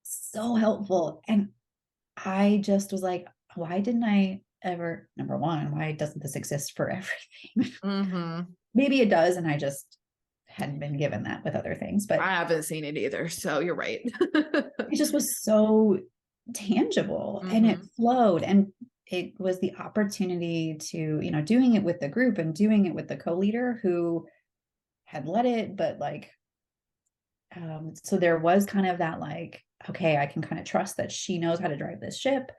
So helpful. And I just was like, why didn't I ever, number one, why doesn't this exist for everything? Maybe it does. And I just hadn't been given that with other things, but I haven't seen it either, so you're right. it just was so tangible and it flowed. And it was the opportunity to, doing it with the group and doing it with the co-leader who had led it, but like, so there was kind of that like, okay, I can kind of trust that she knows how to drive this ship,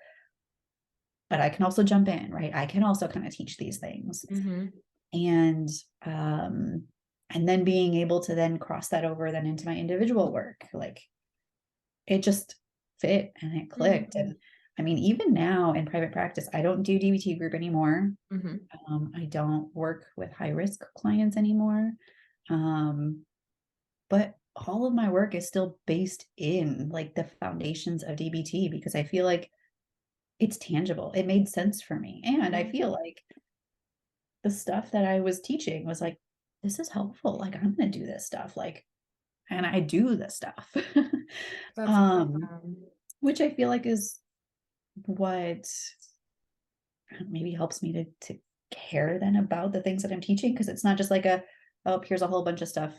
but I can also jump in, right? I can also kind of teach these things. And and then being able to then cross that over then into my individual work, like it just fit and it clicked. And I mean, even now in private practice, I don't do DBT group anymore. I don't work with high risk clients anymore. But all of my work is still based in like the foundations of DBT because I feel like it's tangible. It made sense for me. And I feel like the stuff that I was teaching was like, this is helpful. Like, I'm going to do this stuff. Like, and I do this stuff. That's awesome. Which I feel like is what maybe helps me to care then about the things that I'm teaching. Cause it's not just like oh, here's a whole bunch of stuff.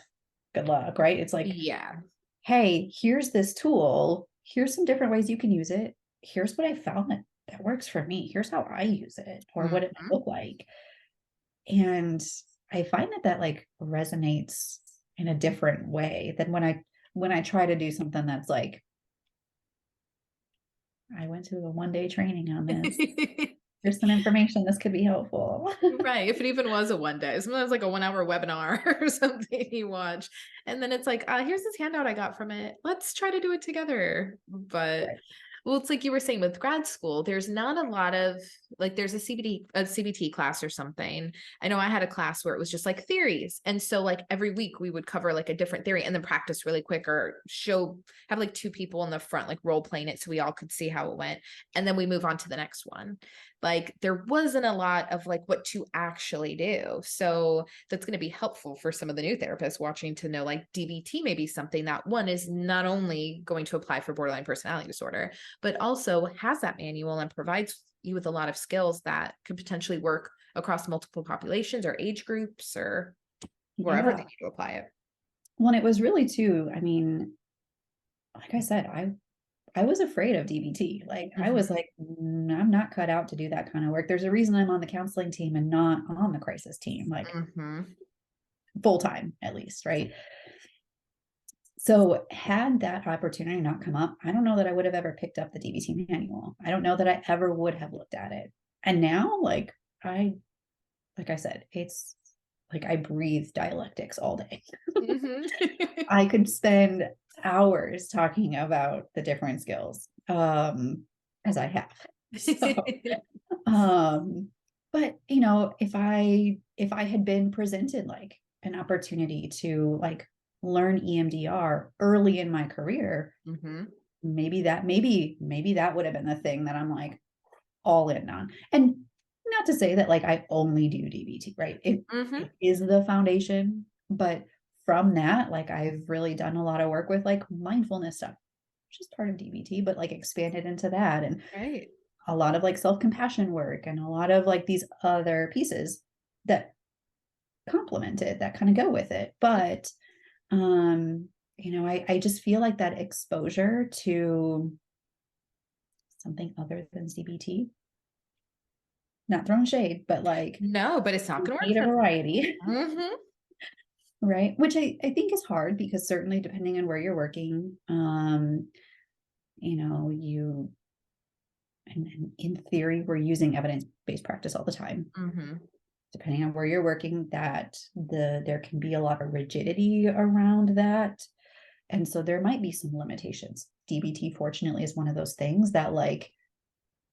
Good luck. Right. It's like, Yeah. hey, here's this tool. Here's some different ways you can use it. Here's what I found that works for me. Here's how I use it or what it might look like. And I find that like resonates in a different way than when I try to do something that's like, I went to a 1-day training on this. Here's some information. This could be helpful. Right. If it even was a 1 day, sometimes like a 1 hour webinar or something you watch. And then it's like, here's this handout I got from it. Let's try to do it together. But Right. Well, it's like you were saying with grad school, there's not a lot of like there's a CBT class or something. I know I had a class where it was just like theories. And so like every week we would cover like a different theory and then practice really quick or have like two people in the front like role playing it so we all could see how it went. And then we move on to the next one. Like there wasn't a lot of like what to actually do. So that's going to be helpful for some of the new therapists watching to know like DBT may be something that one is not only going to apply for borderline personality disorder, but also has that manual and provides you with a lot of skills that could potentially work across multiple populations or age groups or wherever they Yeah. need to apply it. Well, it was really too, I mean, like I said, I was afraid of DBT. Like I was like, I'm not cut out to do that kind of work. There's a reason I'm on the counseling team and not on the crisis team, like full time at least, right? So had that opportunity not come up, I don't know that I would have ever picked up the DBT manual. I don't know that I ever would have looked at it. And now, like I said, it's like I breathe dialectics all day. I could spend hours talking about the different skills, as I have. So, but if I had been presented like an opportunity to like learn EMDR early in my career, maybe that would have been the thing that I'm like all in on. And not to say that like I only do DBT, right? It is the foundation, but from that, like I've really done a lot of work with like mindfulness stuff, which is part of DBT, but like expanded into that and Right. a lot of like self-compassion work and a lot of like these other pieces that complement it, that kind of go with it. But I just feel like that exposure to something other than CBT, not throwing shade, but like No, but it's not going to need a work for variety. me. Right. Which I think is hard because certainly depending on where you're working, you and in theory, we're using evidence-based practice all the time. Depending on where you're working, that there can be a lot of rigidity around that. And so there might be some limitations. DBT, fortunately, is one of those things that like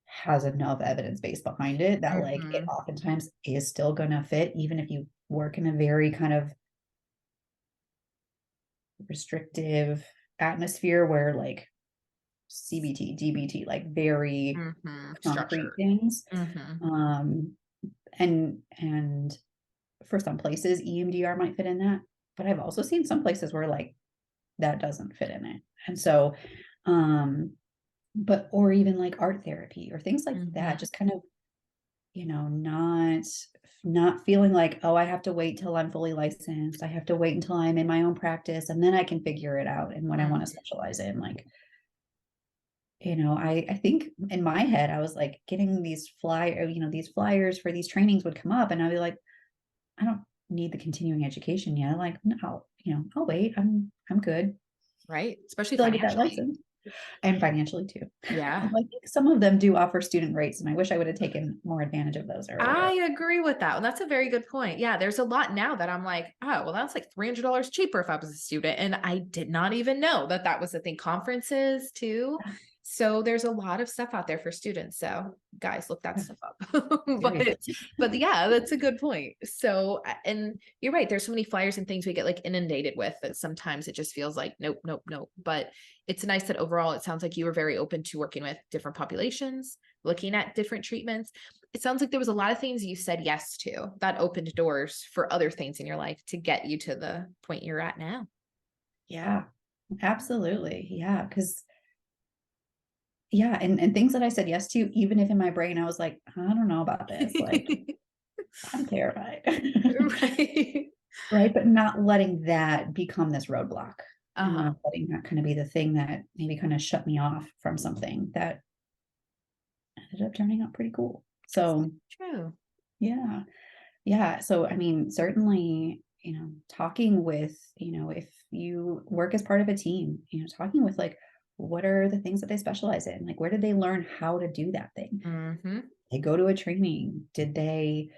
has enough evidence base behind it that like it oftentimes is still gonna fit, even if you work in a very kind of restrictive atmosphere where like CBT, DBT, like very concrete Structured. things. And for some places, EMDR might fit in that, but I've also seen some places where like that doesn't fit in it. And so, or even like art therapy or things like that, just kind of, not feeling like, oh, I have to wait till I'm fully licensed. I have to wait until I'm in my own practice and then I can figure it out and what I want to specialize in. Like, I think in my head, I was like getting these flyers for these trainings would come up and I'd be like, I don't need the continuing education yet. Like, no, I'll wait. I'm good Right. Especially till I get that financially. license. And financially too. Yeah. I think some of them do offer student rates, and I wish I would have taken more advantage of those earlier. I agree with that. And that's a very good point. Yeah, there's a lot now that I'm like, oh, well, that's like $300 cheaper if I was a student. And I did not even know that that was the thing. Conferences too. So there's a lot of stuff out there for students. So guys, look that stuff up. but yeah, that's a good point. So, and you're right. There's so many flyers and things we get like inundated with that sometimes it just feels like, nope, nope, nope. But it's nice that overall, it sounds like you were very open to working with different populations, looking at different treatments. It sounds like there was a lot of things you said yes to that opened doors for other things in your life to get you to the point you're at now. Yeah, absolutely. Yeah. And things that I said yes to, even if in my brain I was like, I don't know about this, like I'm terrified. Right. Right. But not letting that become this roadblock and Uh-huh. not letting that kind of be the thing that maybe kind of shut me off from something that ended up turning out pretty cool. So True. yeah. Yeah. So, I mean, certainly, talking with, if you work as part of a team, talking with like, what are the things that they specialize in? Like, where did they learn how to do that thing? They go to a training. Did they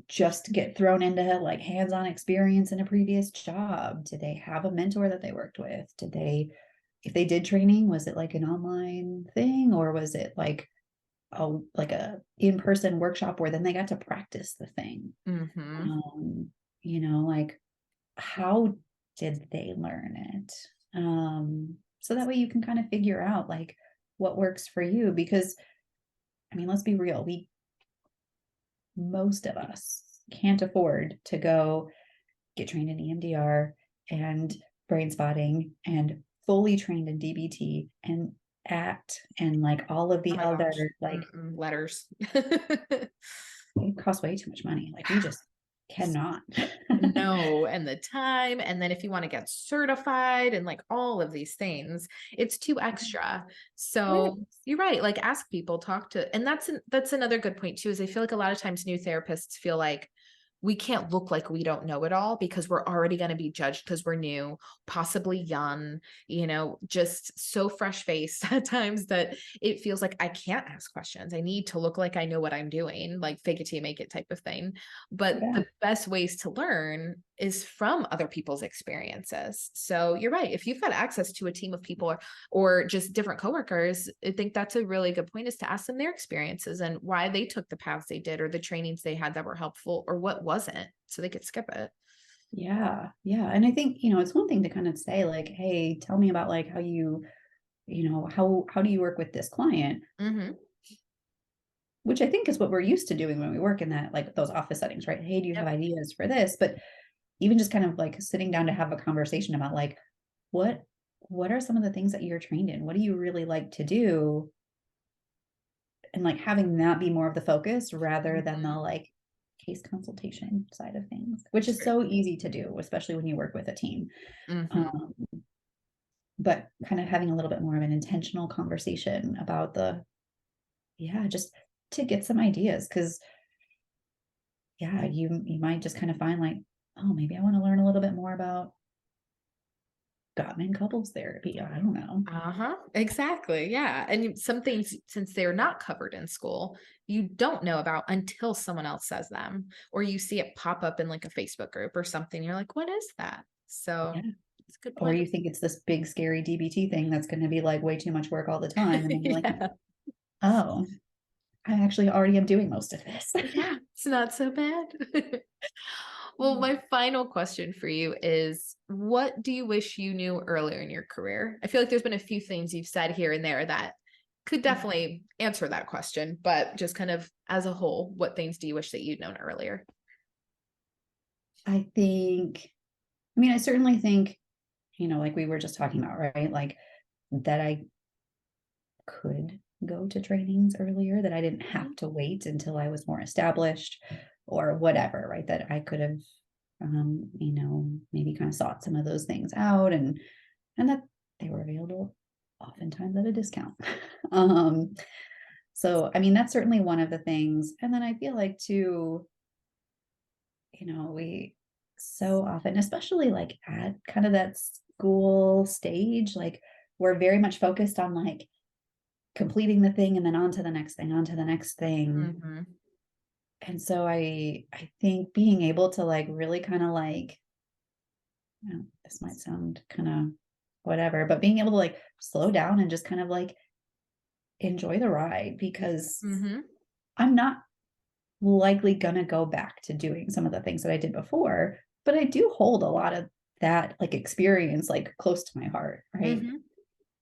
just get thrown into like hands-on experience in a previous job? Did they have a mentor that they worked with? Did they if they did training, was it like an online thing, or was it like a in-person workshop where then they got to practice the thing? Mm-hmm. Like how did they learn it? So that way you can kind of figure out like what works for you, because I mean, let's be real, most of us can't afford to go get trained in EMDR and brain spotting and fully trained in DBT and ACT and like all of Oh the my gosh. other like Letters. it costs way too much money. Like we just cannot. No, and the time, and then if you want to get certified and like all of these things, it's too extra. Right. So you're right. Like ask people, talk to, and that's another good point too, is I feel like a lot of times new therapists feel like we can't look like we don't know it all because we're already going to be judged because we're new, possibly young, just so fresh faced at times that it feels like I can't ask questions. I need to look like I know what I'm doing, like fake it till you make it type of thing. But Yeah. the best ways to learn is from other people's experiences. So you're right. If you've got access to a team of people or just different coworkers, I think that's a really good point, is to ask them their experiences and why they took the paths they did or the trainings they had that were helpful or what wasn't, so they could skip it. Yeah. Yeah. And I think, it's one thing to kind of say like, hey, tell me about like how how do you work with this client? Mm-hmm. Which I think is what we're used to doing when we work in that, like those office settings, right? Hey, do you have Yep. ideas for this? But even just kind of like sitting down to have a conversation about like, what what are some of the things that you're trained in? What do you really like to do? And like having that be more of the focus rather than the Mm-hmm. like case consultation side of things, which is True. so easy to do, especially when you work with a team. Mm-hmm. Um, but kind of having a little bit more of an intentional conversation about yeah, just to get some ideas. Cause yeah, you might just kind of find like, oh, maybe I want to learn a little bit more about Gottman couples therapy. I don't know. Uh-huh. Exactly. Yeah. And some things, since they're not covered in school, you don't know about until someone else says them, or you see it pop up in like a Facebook group or something. You're like, what is that? So Yeah. it's a good Or point. you think it's this big scary DBT thing that's going to be like way too much work all the time. And then you're like, Yeah. oh, I actually already am doing most of this. Yeah. It's not so bad. Well, my final question for you is, what do you wish you knew earlier in your career? I feel like there's been a few things you've said here and there that could definitely answer that question, but just kind of as a whole, what things do you wish that you'd known earlier? I think, I mean, I certainly think, like we were just talking about, right? Like that I could go to trainings earlier, that I didn't have Mhm. to wait until I was more established or whatever, right? That I could have, maybe kind of sought some of those things out, and that they were available oftentimes at a discount. um, so, I mean, that's certainly one of the things. And then I feel like too, we so often, especially like at kind of that school stage, like we're very much focused on like completing the thing and then on to the next thing, on to the next thing. Mhm. And so I think being able to like really kind of like, this might sound kind of whatever, but being able to like slow down and just kind of like enjoy the ride, because Mhm. I'm not likely gonna go back to doing some of the things that I did before, but I do hold a lot of that like experience like close to my heart, right? Mhm.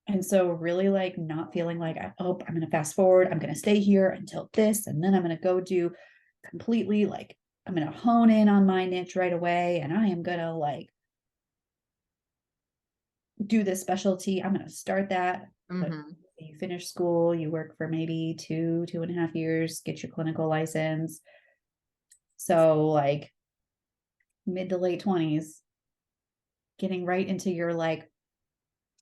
And so really like not feeling like, oh, I'm gonna fast forward, I'm gonna stay here until this, and then I'm gonna go do completely like I'm gonna hone in on my niche right away, and I am gonna like do this specialty. I'm gonna start that. But Mhm. you finish school, you work for maybe 2.5 years, get your clinical license. So like mid to late 20s, getting right into your like,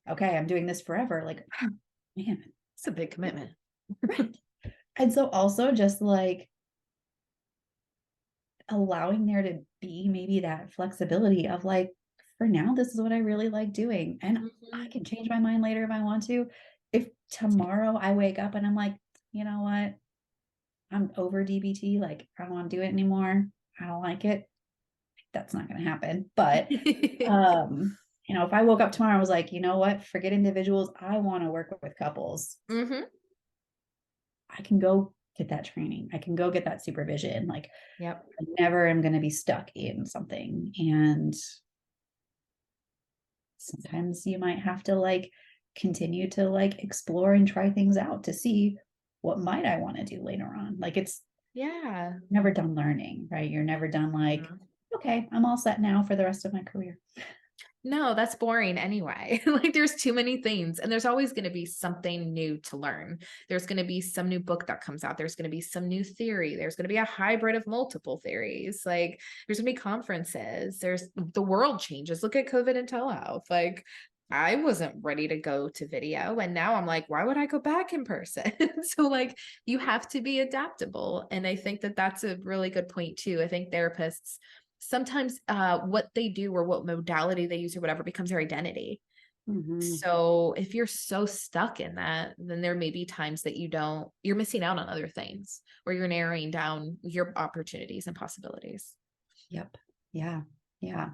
okay, I'm doing this forever. Like, oh, man, It's a big commitment. right. And so also just like allowing there to be maybe that flexibility of like, for now, this is what I really like doing. And I Mhm. can change my mind later if I want to. If tomorrow I wake up and I'm like, you know what? I'm over DBT. Like, I don't want to do it anymore. I don't like it. That's not going to happen. But, um, if I woke up tomorrow, I was like, you know what, forget individuals. I want to work with couples. Mm-hmm. I can go get that training. I can go get that supervision. Like Yep. I never am going to be stuck in something. And sometimes you might have to like continue to like explore and try things out to see what might I want to do later on. Like it's Yeah. never done learning, right? You're never done like, Mhm. okay, I'm all set now for the rest of my career. No, that's boring anyway. Like there's too many things and there's always going to be something new to learn. There's going to be some new book that comes out. There's going to be some new theory. There's going to be a hybrid of multiple theories. Like there's going to be conferences. There's the world changes. Look at COVID and telehealth. Like I wasn't ready to go to video and now I'm like, why would I go back in person? So like you have to be adaptable. And I think that that's a really good point too. I think therapists sometimes what they do or what modality they use or whatever becomes their identity. Mm-hmm. So if you're so stuck in that, then there may be times that you're missing out on other things or you're narrowing down your opportunities and possibilities. Yep. Yeah. Yeah.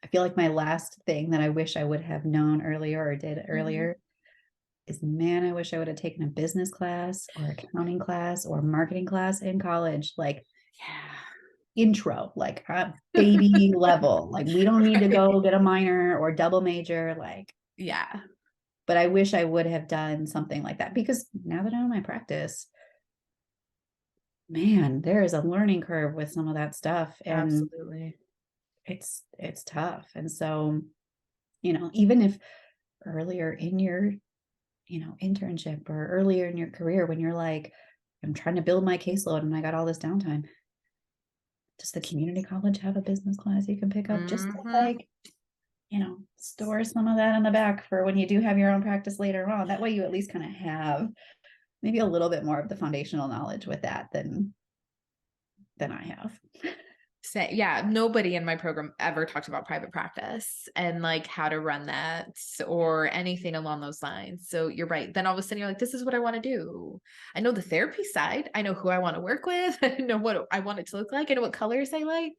I feel like my last thing that I wish I would have known earlier or did Mm-hmm. earlier is, man, I wish I would have taken a business class or accounting class or marketing class in college, like intro, like baby level. Like we don't need to Right. go get a minor or double major, like, Yeah, but I wish I would have done something like that because now that I'm in my practice, man, there is a learning curve with some of that stuff and absolutely. it's tough. And so, even if earlier in your internship or earlier in your career when you're like, I'm trying to build my caseload and I got all this downtime. Does the community college have a business class you can pick up just to Mm-hmm. like, store some of that in the back for when you do have your own practice later on? That way you at least kind of have maybe a little bit more of the foundational knowledge with that than I have. Yeah, nobody in my program ever talked about private practice and like how to run that or anything along those lines. So you're right. Then all of a sudden you're like, this is what I want to do. I know the therapy side. I know who I want to work with. I know what I want it to look like. I know what colors I like.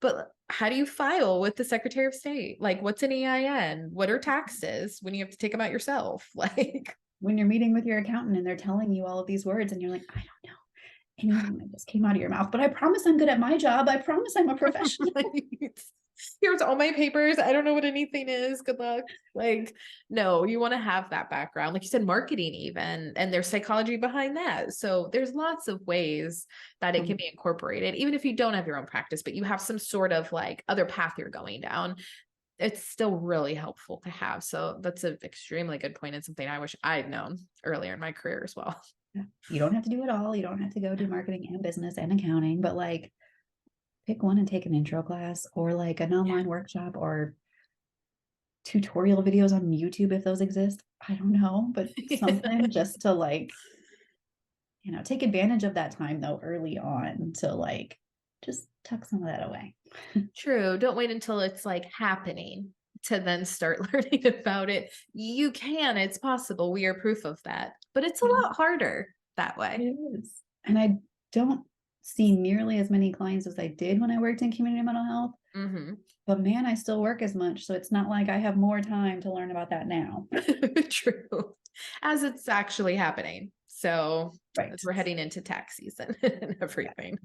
But how do you file with the Secretary of State? Like, what's an EIN? What are taxes when you have to take them out yourself? Like, When you're meeting with your accountant and they're telling you all of these words and you're like, I don't know anything that just came out of your mouth, but I promise I'm good at my job. I promise I'm a professional. Right. Here's all my papers. I don't know what anything is. Good luck. Like, no, you want to have that background. Like you said, marketing, even, and there's psychology behind that. So there's lots of ways that it can be incorporated, even if you don't have your own practice, but you have some sort of like other path you're going down. It's still really helpful to have. So that's an extremely good point and something I wish I'd known earlier in my career as well. You don't have to do it all. You don't have to go do marketing and business and accounting, but like pick one and take an intro class or like an online workshop or tutorial videos on YouTube if those exist. I don't know, but something just to like, take advantage of that time though early on to like just tuck some of that away. True. Don't wait until it's like happening to then start learning about it. You can, it's possible. We are proof of that, but it's a lot harder that It way. is. And I don't see nearly as many clients as I did when I worked in community mental health. Hmm. But man, I still work as much. So it's not like I have more time to learn about that now. True. As it's actually happening. So Right. as we're heading into tax season and everything.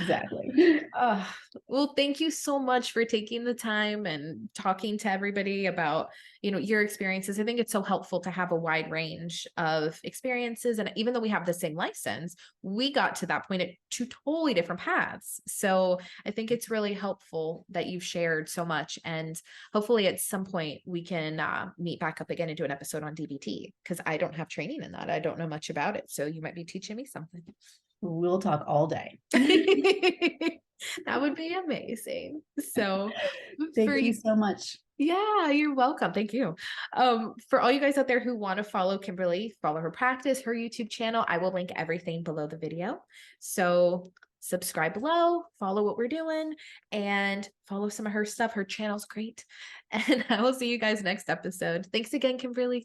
Exactly. Uh, well, thank you so much for taking the time and talking to everybody about, your experiences. I think it's so helpful to have a wide range of experiences. And even though we have the same license, we got to that point at two totally different paths. So I think it's really helpful that you've shared so much. And hopefully at some point we can meet back up again and do an episode on DBT because I don't have training in that. I don't know much about it. So you might be teaching me something. We'll talk all day. That would be amazing. So for Thank you you, so much. yeah, you're welcome. Thank you. For all you guys out there who want to follow Kimberleigh, follow her practice, her YouTube channel, I will link everything below the video. So subscribe below, follow what we're doing, and follow some of her stuff. Her channel's great. And I will see you guys next episode. Thanks again, Kimberleigh.